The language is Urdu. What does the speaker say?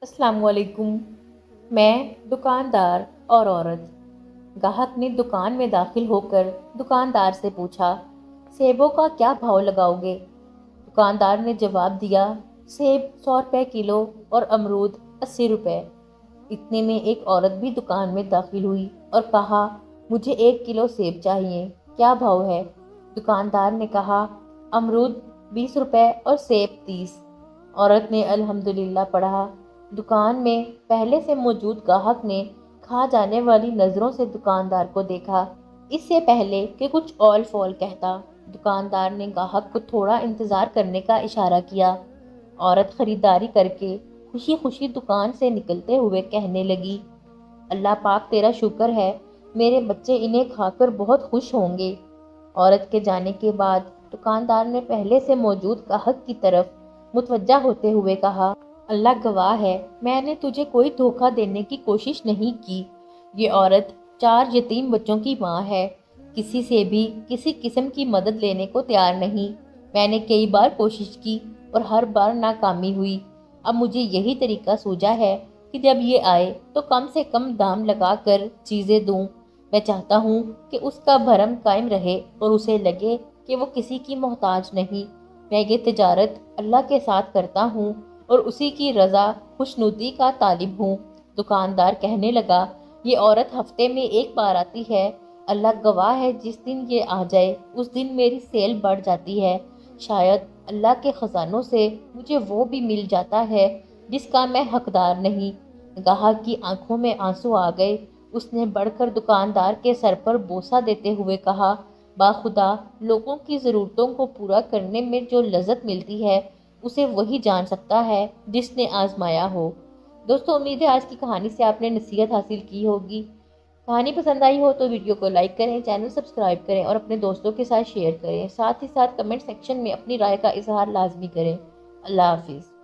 السلام علیکم۔ میں دکاندار اور عورت۔ گاہک نے دکان میں داخل ہو کر دکاندار سے پوچھا، سیبوں کا کیا بھاؤ لگاؤ گے؟ دکاندار نے جواب دیا، سیب 100 روپے کلو اور امرود 80 روپے۔ اتنے میں ایک عورت بھی دکان میں داخل ہوئی اور کہا، مجھے 1 کلو سیب چاہیے، کیا بھاؤ ہے؟ دکاندار نے کہا، امرود 20 روپے اور سیب 30۔ عورت نے الحمدللہ پڑھا۔ دکان میں پہلے سے موجود گاہک نے کھا جانے والی نظروں سے دکاندار کو دیکھا۔ اس سے پہلے کہ کچھ اول فول کہتا، دکاندار نے گاہک کو تھوڑا انتظار کرنے کا اشارہ کیا۔ عورت خریداری کر کے خوشی خوشی دکان سے نکلتے ہوئے کہنے لگی، اللہ پاک تیرا شکر ہے، میرے بچے انہیں کھا کر بہت خوش ہوں گے۔ عورت کے جانے کے بعد دکاندار نے پہلے سے موجود گاہک کی طرف متوجہ ہوتے ہوئے کہا، اللہ گواہ ہے، میں نے تجھے کوئی دھوکہ دینے کی کوشش نہیں کی۔ یہ عورت 4 یتیم بچوں کی ماں ہے، کسی سے بھی کسی قسم کی مدد لینے کو تیار نہیں۔ میں نے کئی بار کوشش کی اور ہر بار ناکامی ہوئی۔ اب مجھے یہی طریقہ سوجا ہے کہ جب یہ آئے تو کم سے کم دام لگا کر چیزیں دوں۔ میں چاہتا ہوں کہ اس کا بھرم قائم رہے اور اسے لگے کہ وہ کسی کی محتاج نہیں۔ میں یہ تجارت اللہ کے ساتھ کرتا ہوں اور اسی کی رضا خوشنودی کا طالب ہوں۔ دکاندار کہنے لگا، یہ عورت ہفتے میں 1 بار آتی ہے، اللہ گواہ ہے، جس دن یہ آ جائے اس دن میری سیل بڑھ جاتی ہے۔ شاید اللہ کے خزانوں سے مجھے وہ بھی مل جاتا ہے جس کا میں حقدار نہیں۔ گاہک کی آنکھوں میں آنسو آ گئے۔ اس نے بڑھ کر دکاندار کے سر پر بوسہ دیتے ہوئے کہا، باخدا، لوگوں کی ضرورتوں کو پورا کرنے میں جو لذت ملتی ہے اسے وہی جان سکتا ہے جس نے آزمایا ہو۔ دوستو، امید ہے آج کی کہانی سے آپ نے نصیحت حاصل کی ہوگی۔ کہانی پسند آئی ہو تو ویڈیو کو لائک کریں، چینل سبسکرائب کریں اور اپنے دوستوں کے ساتھ شیئر کریں۔ ساتھ ہی ساتھ کمنٹ سیکشن میں اپنی رائے کا اظہار لازمی کریں۔ اللہ حافظ۔